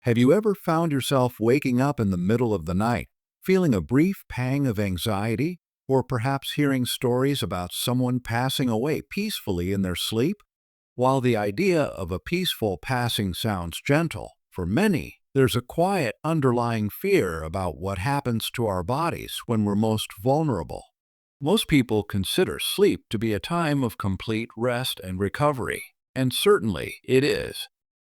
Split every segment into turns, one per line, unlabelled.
Have you ever found yourself waking up in the middle of the night, feeling a brief pang of anxiety, or perhaps hearing stories about someone passing away peacefully in their sleep? While the idea of a peaceful passing sounds gentle, for many, there's a quiet underlying fear about what happens to our bodies when we're most vulnerable. Most people consider sleep to be a time of complete rest and recovery, and certainly it is.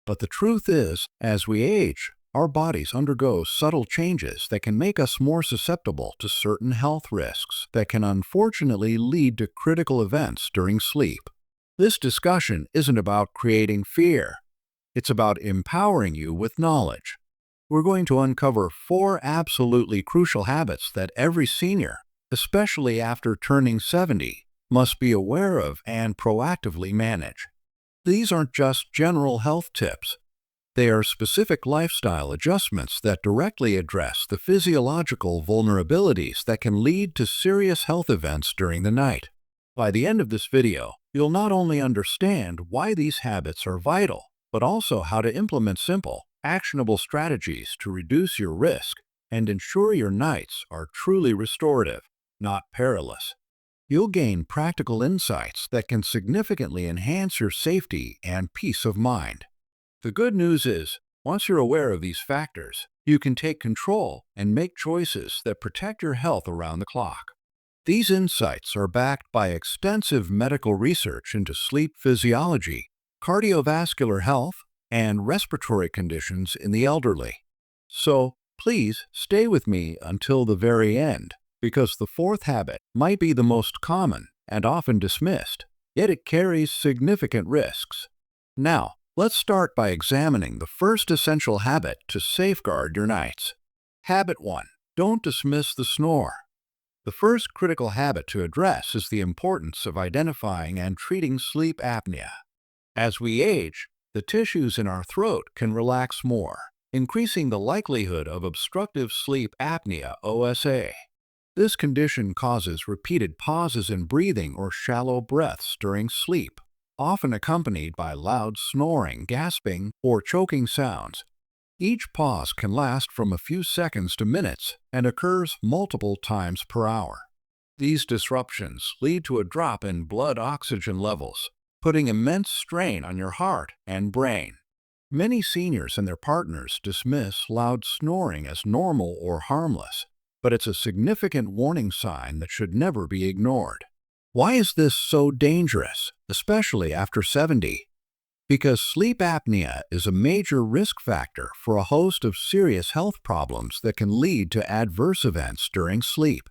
But the truth is, as we age, our bodies undergo subtle changes that can make us more susceptible to certain health risks that can unfortunately lead to critical events during sleep. This discussion isn't about creating fear. It's about empowering you with knowledge. We're going to uncover 4 absolutely crucial habits that every senior, especially after turning 70, must be aware of and proactively manage. These aren't just general health tips. They are specific lifestyle adjustments that directly address the physiological vulnerabilities that can lead to serious health events during the night. By the end of this video, you'll not only understand why these habits are vital, but also how to implement simple, actionable strategies to reduce your risk and ensure your nights are truly restorative, not perilous. You'll gain practical insights that can significantly enhance your safety and peace of mind. The good news is, once you're aware of these factors, you can take control and make choices that protect your health around the clock. These insights are backed by extensive medical research into sleep physiology, cardiovascular health, and respiratory conditions in the elderly. So, please stay with me until the very end, because the 4th habit might be the most common and often dismissed, yet it carries significant risks. Now, let's start by examining the first essential habit to safeguard your nights. Habit 1. Don't dismiss the snore. The first critical habit to address is the importance of identifying and treating sleep apnea. As we age, the tissues in our throat can relax more, increasing the likelihood of obstructive sleep apnea (OSA). This condition causes repeated pauses in breathing or shallow breaths during sleep, often accompanied by loud snoring, gasping, or choking sounds. Each pause can last from a few seconds to minutes and occurs multiple times per hour. These disruptions lead to a drop in blood oxygen levels, putting immense strain on your heart and brain. Many seniors and their partners dismiss loud snoring as normal or harmless, but it's a significant warning sign that should never be ignored. Why is this so dangerous, especially after 70? Because sleep apnea is a major risk factor for a host of serious health problems that can lead to adverse events during sleep.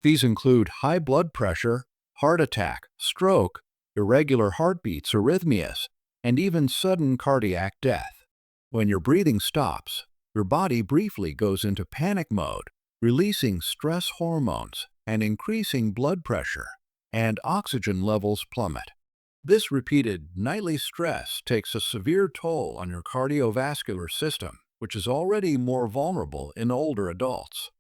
These include high blood pressure, heart attack, stroke, irregular heartbeats, arrhythmias, and even sudden cardiac death. When your breathing stops, your body briefly goes into panic mode, releasing stress hormones and increasing blood pressure, and oxygen levels plummet. This repeated nightly stress takes a severe toll on your cardiovascular system, which is already more vulnerable in older adults.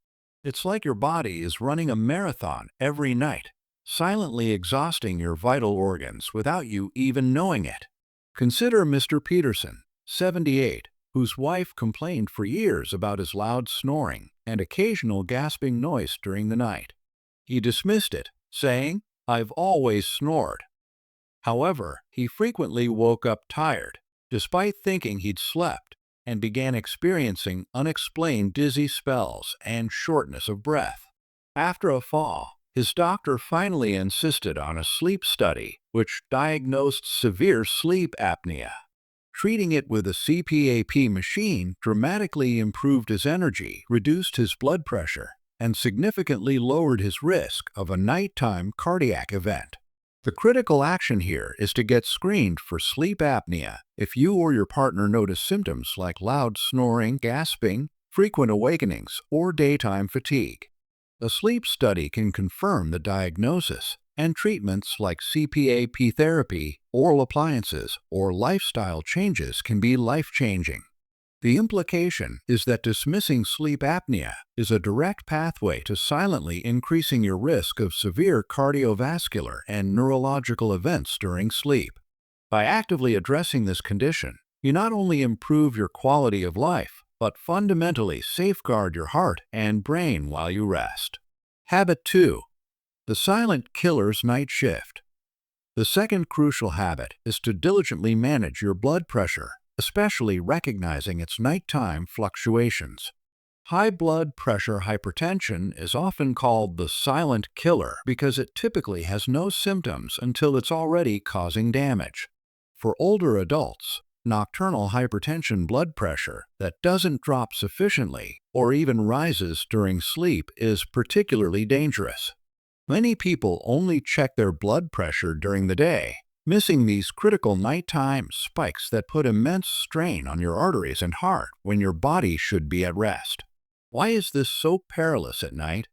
It's like your body is running a marathon every night, silently exhausting your vital organs without you even knowing it. Consider Mr. Peterson, 78, whose wife complained for years about his loud snoring and occasional gasping noise during the night. He dismissed it, saying, "I've always snored." However, he frequently woke up tired, despite thinking he'd slept, and began experiencing unexplained dizzy spells and shortness of breath. After a fall, his doctor finally insisted on a sleep study, which diagnosed severe sleep apnea. Treating it with a CPAP machine dramatically improved his energy, reduced his blood pressure, and significantly lowered his risk of a nighttime cardiac event. The critical action here is to get screened for sleep apnea if you or your partner notice symptoms like loud snoring, gasping, frequent awakenings, or daytime fatigue. A sleep study can confirm the diagnosis, and treatments like CPAP therapy, oral appliances, or lifestyle changes can be life-changing. The implication is that dismissing sleep apnea is a direct pathway to silently increasing your risk of severe cardiovascular and neurological events during sleep. By actively addressing this condition, you not only improve your quality of life, but fundamentally safeguard your heart and brain while you rest. Habit 2. The silent killer's night shift. The second crucial habit is to diligently manage your blood pressure, especially recognizing its nighttime fluctuations. High blood pressure hypertension is often called the silent killer because it typically has no symptoms until it's already causing damage. For older adults, nocturnal hypertension blood pressure that doesn't drop sufficiently or even rises during sleep is particularly dangerous. Many people only check their blood pressure during the day, missing these critical nighttime spikes that put immense strain on your arteries and heart when your body should be at rest. Why is this so perilous at night?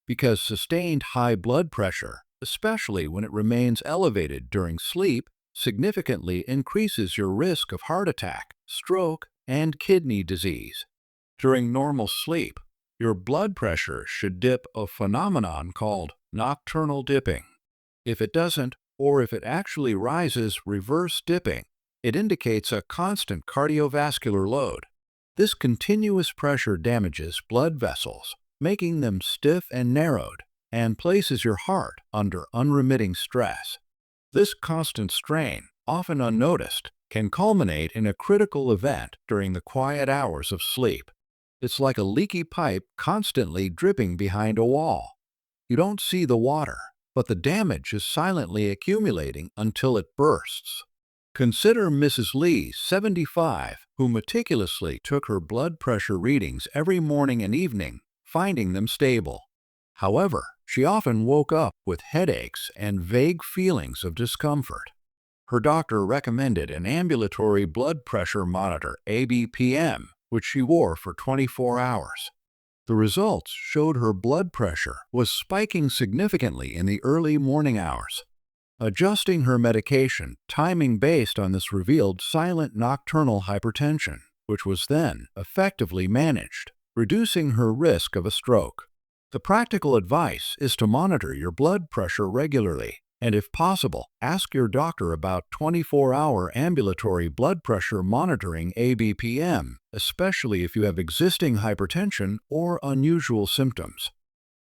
Because sustained high blood pressure, especially when it remains elevated during sleep, significantly increases your risk of heart attack, stroke, and kidney disease. During normal sleep, your blood pressure should dip, a phenomenon called nocturnal dipping. If it doesn't, or if it actually rises, reverse dipping, it indicates a constant cardiovascular load. This continuous pressure damages blood vessels, making them stiff and narrowed, and places your heart under unremitting stress. This constant strain, often unnoticed, can culminate in a critical event during the quiet hours of sleep. It's like a leaky pipe constantly dripping behind a wall. You don't see the water, but the damage is silently accumulating until it bursts. Consider Mrs. Lee, 75, who meticulously took her blood pressure readings every morning and evening, finding them stable. However, she often woke up with headaches and vague feelings of discomfort. Her doctor recommended an ambulatory blood pressure monitor, ABPM, which she wore for 24 hours. The results showed her blood pressure was spiking significantly in the early morning hours. Adjusting her medication timing based on this revealed silent nocturnal hypertension, which was then effectively managed, reducing her risk of a stroke. The practical advice is to monitor your blood pressure regularly, and if possible, ask your doctor about 24-hour ambulatory blood pressure monitoring, ABPM, especially if you have existing hypertension or unusual symptoms.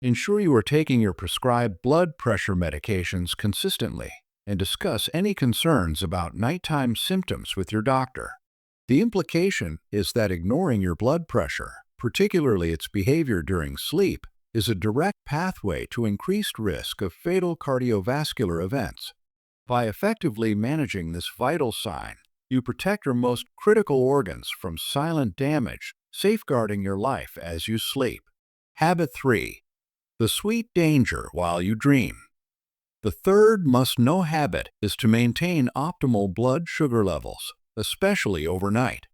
Ensure you are taking your prescribed blood pressure medications consistently and discuss any concerns about nighttime symptoms with your doctor. The implication is that ignoring your blood pressure, particularly its behavior during sleep, is a direct pathway to increased risk of fatal cardiovascular events. By effectively managing this vital sign, you protect your most critical organs from silent damage, safeguarding your life as you sleep. Habit 3. The sweet danger while you dream. The third must-know habit is to maintain optimal blood sugar levels, especially overnight.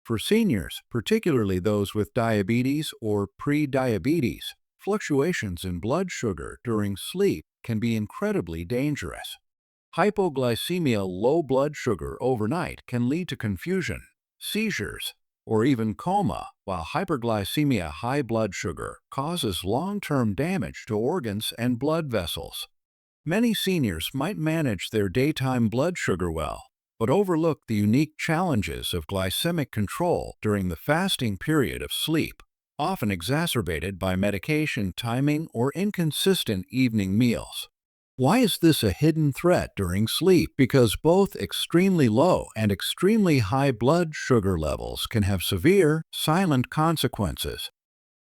For seniors, particularly those with diabetes or pre-diabetes, fluctuations in blood sugar during sleep can be incredibly dangerous. Hypoglycemia, low blood sugar overnight, can lead to confusion, seizures, or even coma, while hyperglycemia, high blood sugar, causes long-term damage to organs and blood vessels. Many seniors might manage their daytime blood sugar well, but overlook the unique challenges of glycemic control during the fasting period of sleep, often exacerbated by medication timing or inconsistent evening meals. Why is this a hidden threat during sleep? Because both extremely low and extremely high blood sugar levels can have severe, silent consequences.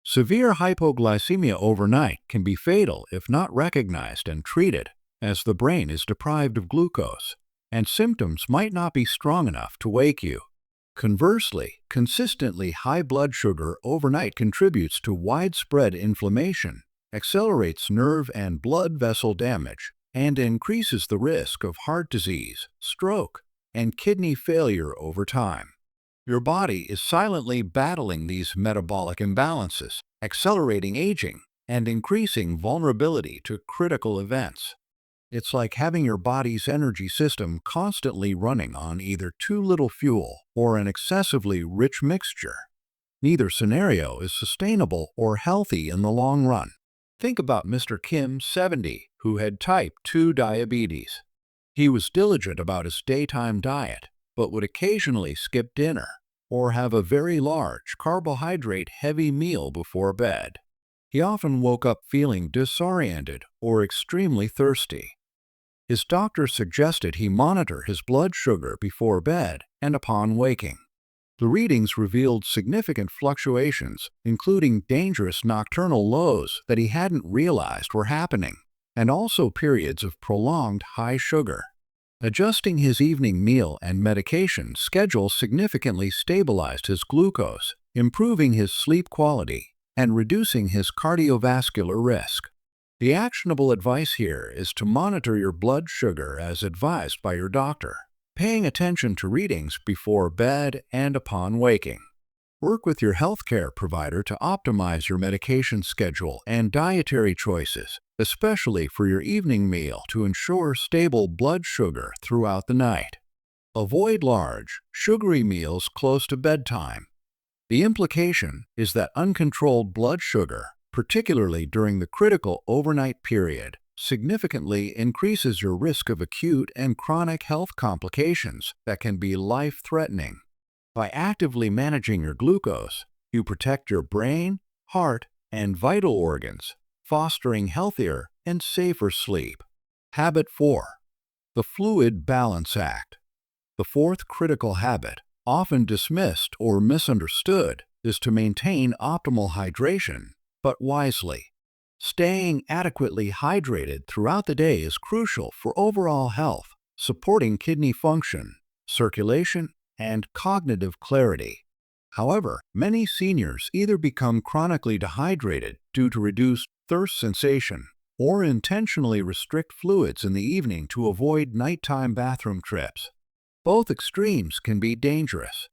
Severe hypoglycemia overnight can be fatal if not recognized and treated, as the brain is deprived of glucose, and symptoms might not be strong enough to wake you. Conversely, consistently high blood sugar overnight contributes to widespread inflammation, accelerates nerve and blood vessel damage, and increases the risk of heart disease, stroke, and kidney failure over time. Your body is silently battling these metabolic imbalances, accelerating aging and increasing vulnerability to critical events. It's like having your body's energy system constantly running on either too little fuel or an excessively rich mixture. Neither scenario is sustainable or healthy in the long run. Think about Mr. Kim, 70, who had type 2 diabetes. He was diligent about his daytime diet, but would occasionally skip dinner or have a very large, carbohydrate-heavy meal before bed. He often woke up feeling disoriented or extremely thirsty. His doctor suggested he monitor his blood sugar before bed and upon waking. The readings revealed significant fluctuations, including dangerous nocturnal lows that he hadn't realized were happening, and also periods of prolonged high sugar. Adjusting his evening meal and medication schedule significantly stabilized his glucose, improving his sleep quality and reducing his cardiovascular risk. The actionable advice here is to monitor your blood sugar as advised by your doctor, paying attention to readings before bed and upon waking. Work with your healthcare provider to optimize your medication schedule and dietary choices, especially for your evening meal, to ensure stable blood sugar throughout the night. Avoid large, sugary meals close to bedtime. The implication is that uncontrolled blood sugar, particularly during the critical overnight period, significantly increases your risk of acute and chronic health complications that can be life-threatening. By actively managing your glucose, you protect your brain, heart, and vital organs, fostering healthier and safer sleep. Habit 4. The Fluid Balance Act. The fourth critical habit, often dismissed or misunderstood, is to maintain optimal hydration, but wisely. Staying adequately hydrated throughout the day is crucial for overall health, supporting kidney function, circulation, and cognitive clarity. However, many seniors either become chronically dehydrated due to reduced thirst sensation or intentionally restrict fluids in the evening to avoid nighttime bathroom trips. Both extremes can be dangerous.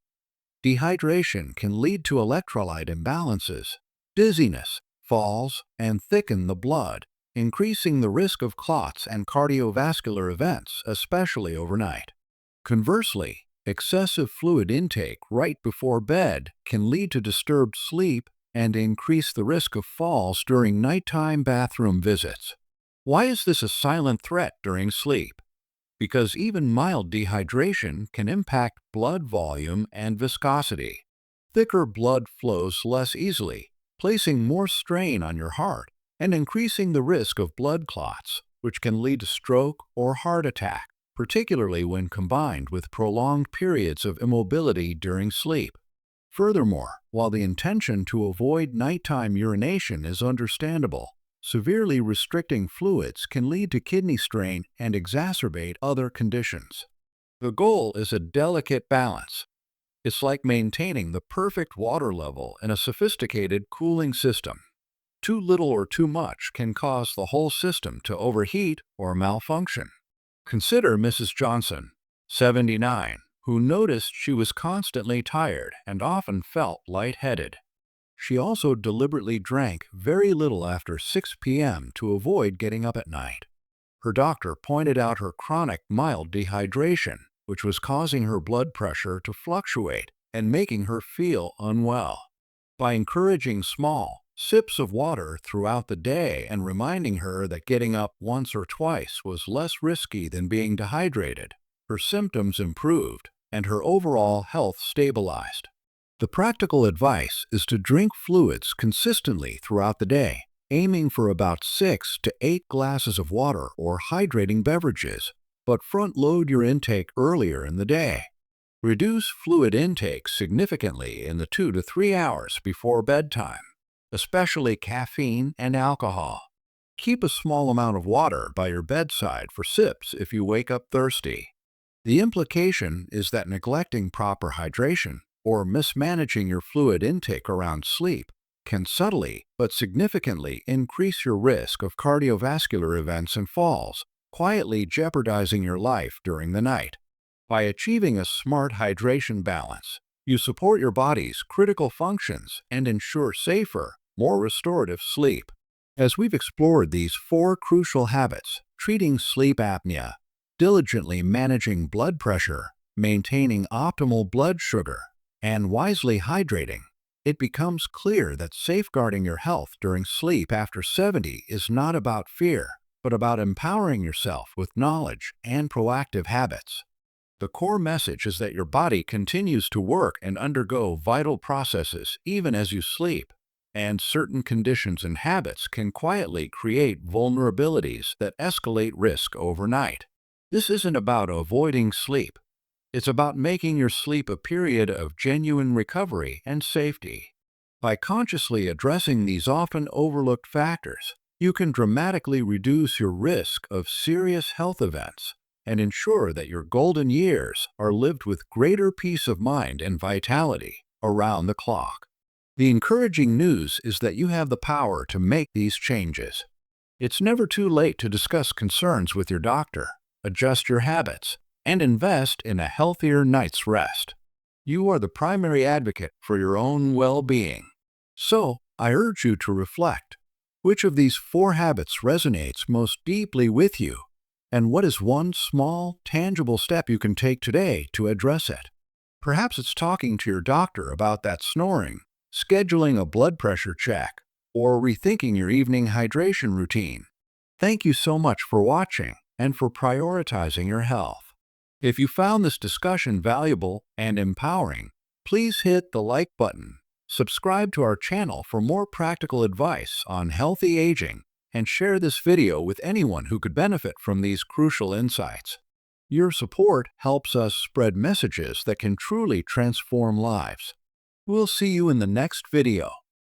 Dehydration can lead to electrolyte imbalances, dizziness, falls, and thicken the blood, increasing the risk of clots and cardiovascular events, especially overnight. Conversely, excessive fluid intake right before bed can lead to disturbed sleep and increase the risk of falls during nighttime bathroom visits. Why is this a silent threat during sleep? Because even mild dehydration can impact blood volume and viscosity. Thicker blood flows less easily, placing more strain on your heart and increasing the risk of blood clots, which can lead to stroke or heart attack, particularly when combined with prolonged periods of immobility during sleep. Furthermore, while the intention to avoid nighttime urination is understandable, severely restricting fluids can lead to kidney strain and exacerbate other conditions. The goal is a delicate balance. It's like maintaining the perfect water level in a sophisticated cooling system. Too little or too much can cause the whole system to overheat or malfunction. Consider Mrs. Johnson, 79, who noticed she was constantly tired and often felt lightheaded. She also deliberately drank very little after 6 p.m. to avoid getting up at night. Her doctor pointed out her chronic mild dehydration, which was causing her blood pressure to fluctuate and making her feel unwell. By encouraging small sips of water throughout the day and reminding her that getting up once or twice was less risky than being dehydrated, her symptoms improved and her overall health stabilized. The practical advice is to drink fluids consistently throughout the day, aiming for about 6 to 8 glasses of water or hydrating beverages, but front-load your intake earlier in the day. Reduce fluid intake significantly in the 2 to 3 hours before bedtime, especially caffeine and alcohol. Keep a small amount of water by your bedside for sips if you wake up thirsty. The implication is that neglecting proper hydration or mismanaging your fluid intake around sleep can subtly but significantly increase your risk of cardiovascular events and falls, quietly jeopardizing your life during the night. By achieving a smart hydration balance, you support your body's critical functions and ensure safer, more restorative sleep. As we've explored these 4 crucial habits, treating sleep apnea, diligently managing blood pressure, maintaining optimal blood sugar, and wisely hydrating, it becomes clear that safeguarding your health during sleep after 70 is not about fear, but about empowering yourself with knowledge and proactive habits. The core message is that your body continues to work and undergo vital processes even as you sleep, and certain conditions and habits can quietly create vulnerabilities that escalate risk overnight. This isn't about avoiding sleep. It's about making your sleep a period of genuine recovery and safety. By consciously addressing these often overlooked factors, you can dramatically reduce your risk of serious health events and ensure that your golden years are lived with greater peace of mind and vitality around the clock. The encouraging news is that you have the power to make these changes. It's never too late to discuss concerns with your doctor, adjust your habits, and invest in a healthier night's rest. You are the primary advocate for your own well-being. So, I urge you to reflect. Which of these four habits resonates most deeply with you? And what is one small, tangible step you can take today to address it? Perhaps it's talking to your doctor about that snoring, scheduling a blood pressure check, or rethinking your evening hydration routine. Thank you so much for watching and for prioritizing your health. If you found this discussion valuable and empowering, please hit the like button, subscribe to our channel for more practical advice on healthy aging, and share this video with anyone who could benefit from these crucial insights. Your support helps us spread messages that can truly transform lives. We'll see you in the next video.